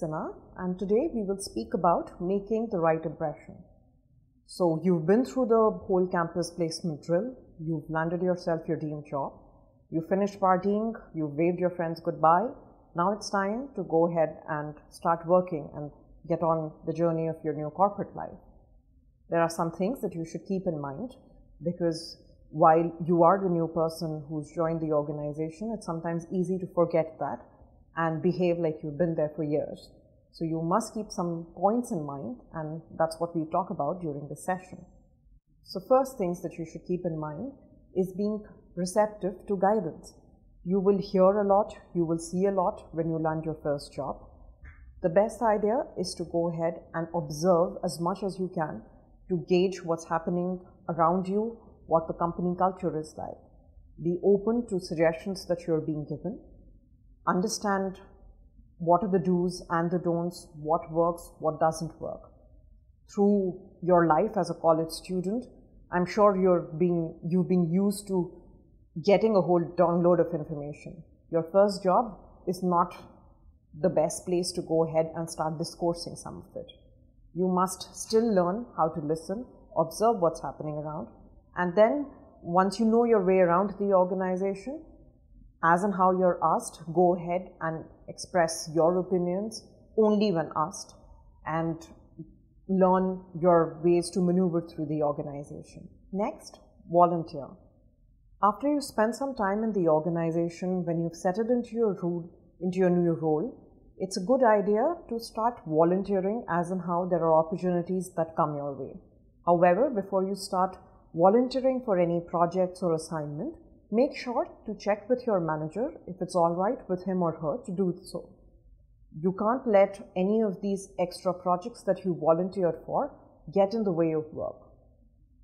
Sinha, and today we will speak about making the right impression. So you've been through the whole campus placement drill, you've landed yourself your dream job, you finished partying, you've waved your friends goodbye. Now it's time to go ahead and start working and get on the journey of your new corporate life. There are some things that you should keep in mind, because while you are the new person who's joined the organization, it's sometimes easy to forget that and behave like you've been there for years. So you must keep some points in mind, and that's what we talk about during this session. So first things that you should keep in mind is being receptive to guidance. You will hear a lot, you will see a lot when you land your first job. The best idea is to go ahead and observe as much as you can to gauge what's happening around you, what the company culture is like. Be open to suggestions that you're being given. Understand what are the do's and the don'ts, what works, what doesn't work. Through your life as a college student, I'm sure you've been used to getting a whole download of information. Your first job is not the best place to go ahead and start discoursing some of it. You must still learn how to listen, observe what's happening around, and then once you know your way around the organization, as and how you're asked, go ahead and express your opinions only when asked, and learn your ways to maneuver through the organization. Next, volunteer. After you spend some time in the organization, when you've settled into your new role, it's a good idea to start volunteering as and how there are opportunities that come your way. However, before you start volunteering for any projects or assignment, make sure to check with your manager if it's all right with him or her to do so. You can't let any of these extra projects that you volunteered for get in the way of work.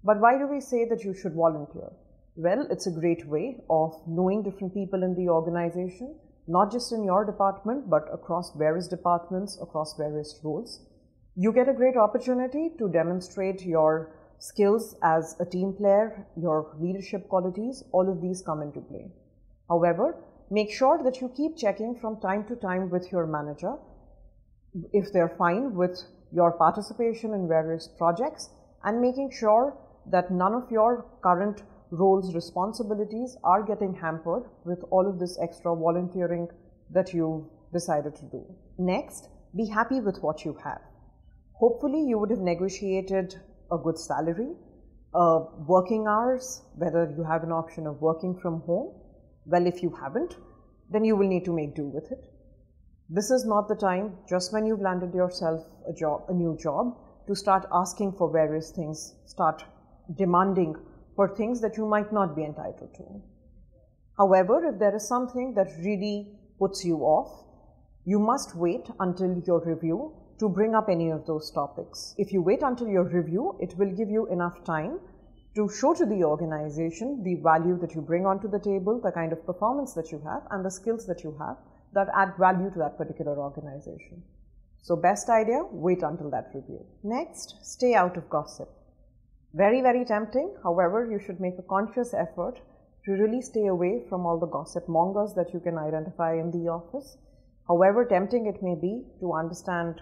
But why do we say that you should volunteer? Well, it's a great way of knowing different people in the organization, not just in your department, but across various departments, across various roles. You get a great opportunity to demonstrate your skills as a team player, your leadership qualities, all of these come into play. However, make sure that you keep checking from time to time with your manager if they're fine with your participation in various projects, and making sure that none of your current roles, responsibilities are getting hampered with all of this extra volunteering that you've decided to do. Next, be happy with what you have. Hopefully, you would have negotiated a good salary, working hours, whether you have an option of working from home. Well, if you haven't, then you will need to make do with it. This is not the time, just when you've landed yourself a new job, to start asking for various things, start demanding for things that you might not be entitled to. However, if there is something that really puts you off, you must wait until your review to bring up any of those topics. If you wait until your review, it will give you enough time to show to the organization the value that you bring onto the table, the kind of performance that you have, and the skills that you have that add value to that particular organization. So best idea, wait until that review. Next, stay out of gossip. Very, very tempting. However, you should make a conscious effort to really stay away from all the gossip mongers that you can identify in the office. However tempting it may be to understand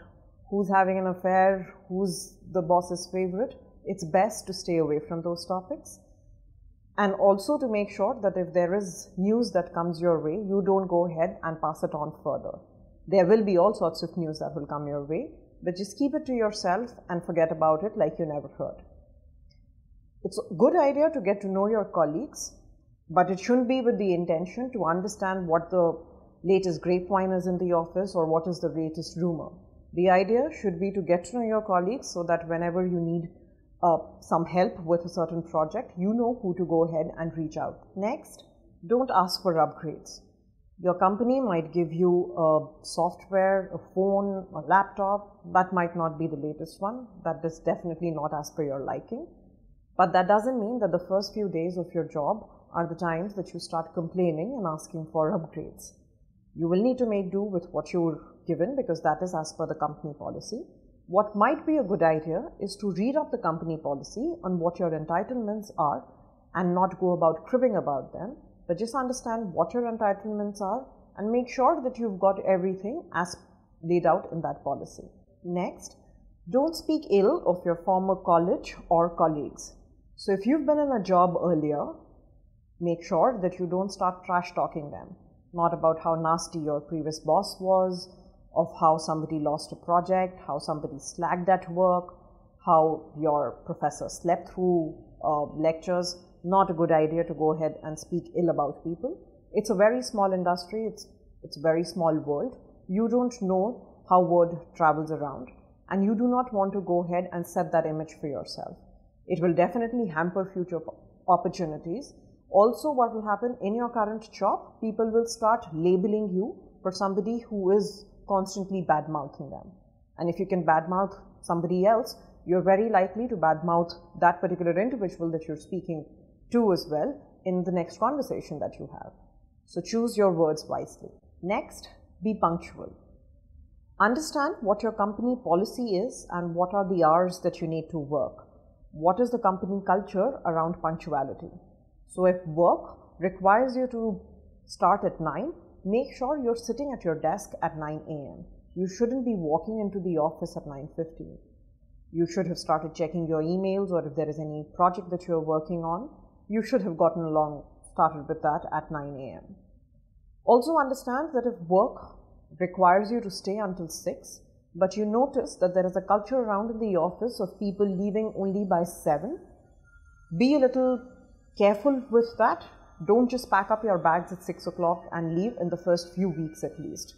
who's having an affair, who's the boss's favorite, it's best to stay away from those topics. And also to make sure that if there is news that comes your way, you don't go ahead and pass it on further. There will be all sorts of news that will come your way, but just keep it to yourself and forget about it like you never heard. It's a good idea to get to know your colleagues, but it shouldn't be with the intention to understand what the latest grapevine is in the office or what is the latest rumor. The idea should be to get to know your colleagues so that whenever you need some help with a certain project, you know who to go ahead and reach out. Next, don't ask for upgrades. Your company might give you a software, a phone, a laptop. That might not be the latest one. That is definitely not as per your liking. But that doesn't mean that the first few days of your job are the times that you start complaining and asking for upgrades. You will need to make do with what you're given, because that is as per the company policy. What might be a good idea is to read up the company policy on what your entitlements are and not go about cribbing about them, but just understand what your entitlements are and make sure that you've got everything as laid out in that policy. Next, don't speak ill of your former college or colleagues. So if you've been in a job earlier, make sure that you don't start trash talking them. Not about how nasty your previous boss was, of how somebody lost a project, how somebody slacked at work, how your professor slept through lectures. Not a good idea to go ahead and speak ill about people. It's a very small industry, it's a very small world. You don't know how word travels around, and you do not want to go ahead and set that image for yourself. It will definitely hamper future opportunities. Also, what will happen in your current job, people will start labeling you for somebody who is constantly bad-mouthing them. And if you can bad-mouth somebody else, you're very likely to bad-mouth that particular individual that you're speaking to as well in the next conversation that you have. So choose your words wisely. Next, be punctual. Understand what your company policy is and what are the hours that you need to work. What is the company culture around punctuality? So if work requires you to start at 9, make sure you're sitting at your desk at 9 a.m. You shouldn't be walking into the office at 9:15. You should have started checking your emails, or if there is any project that you're working on, you should have started with that at 9 a.m. Also understand that if work requires you to stay until 6, but you notice that there is a culture around in the office of people leaving only by 7, be a little careful with that. Don't just pack up your bags at 6 o'clock and leave in the first few weeks at least.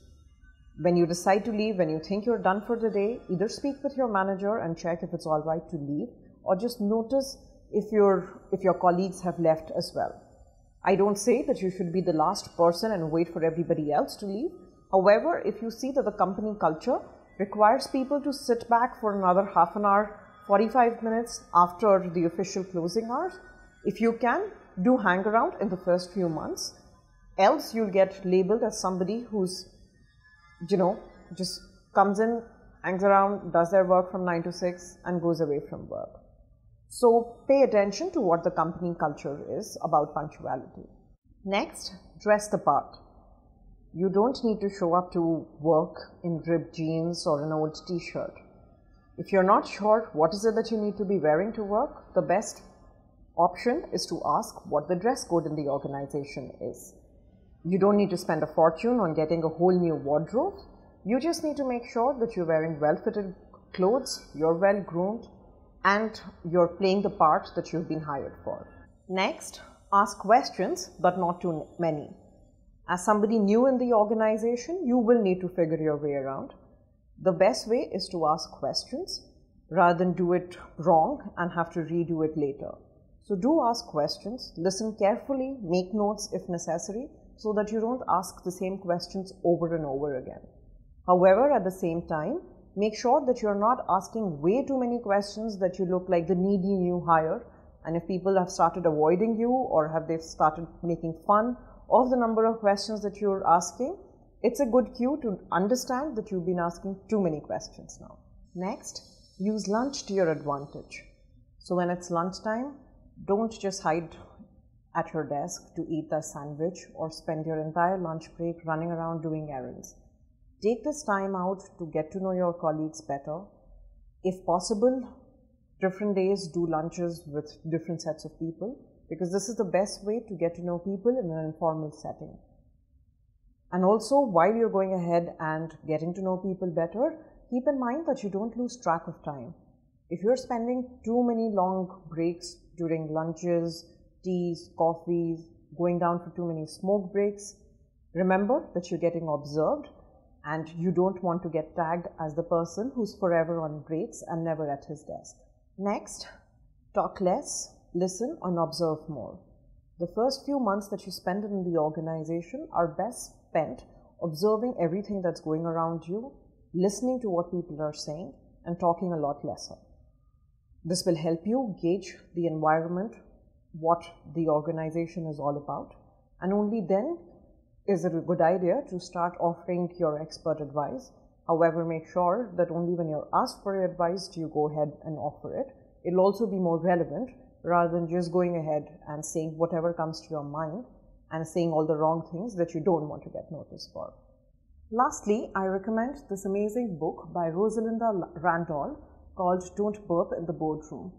When you decide to leave, when you think you're done for the day, either speak with your manager and check if it's all right to leave, or just notice if your colleagues have left as well. I don't say that you should be the last person and wait for everybody else to leave. However, if you see that the company culture requires people to sit back for another half an hour, 45 minutes after the official closing hours, if you can, do hang around in the first few months. Else you'll get labeled as somebody who's, just comes in, hangs around, does their work from 9 to 6 and goes away from work. So pay attention to what the company culture is about punctuality. Next, dress the part. You don't need to show up to work in ripped jeans or an old t-shirt. If you're not sure what is it that you need to be wearing to work, the best option is to ask what the dress code in the organization is. You don't need to spend a fortune on getting a whole new wardrobe. You just need to make sure that you're wearing well-fitted clothes, you're well-groomed, and you're playing the part that you've been hired for. Next, ask questions, but not too many. As somebody new in the organization, you will need to figure your way around. The best way is to ask questions rather than do it wrong and have to redo it later. So do ask questions, listen carefully, make notes if necessary, so that you don't ask the same questions over and over again. However, at the same time, make sure that you're not asking way too many questions that you look like the needy new hire. And if people have started avoiding you or have they started making fun of the number of questions that you're asking, it's a good cue to understand that you've been asking too many questions now. Next, use lunch to your advantage. So when it's lunchtime, don't just hide at your desk to eat the sandwich or spend your entire lunch break running around doing errands. Take this time out to get to know your colleagues better. If possible, different days do lunches with different sets of people, because this is the best way to get to know people in an informal setting. And also, while you're going ahead and getting to know people better, keep in mind that you don't lose track of time. If you're spending too many long breaks during lunches, teas, coffees, going down for too many smoke breaks, remember that you're getting observed and you don't want to get tagged as the person who's forever on breaks and never at his desk. Next, talk less, listen and observe more. The first few months that you spend in the organization are best spent observing everything that's going around you, listening to what people are saying and talking a lot lesser. This will help you gauge the environment, what the organization is all about, and only then is it a good idea to start offering your expert advice. However, make sure that only when you're asked for your advice do you go ahead and offer it. It'll also be more relevant rather than just going ahead and saying whatever comes to your mind and saying all the wrong things that you don't want to get noticed for. Lastly, I recommend this amazing book by Rosalinda Randall called Don't Burp in the Boardroom.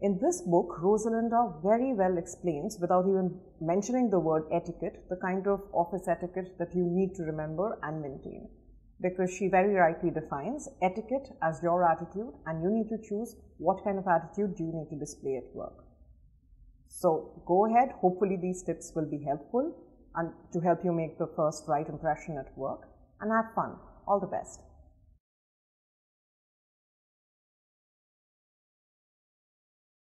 In this book, Rosalinda very well explains, without even mentioning the word etiquette, the kind of office etiquette that you need to remember and maintain. Because she very rightly defines etiquette as your attitude, and you need to choose what kind of attitude do you need to display at work. So go ahead, hopefully these tips will be helpful and to help you make the first right impression at work, and have fun. All the best.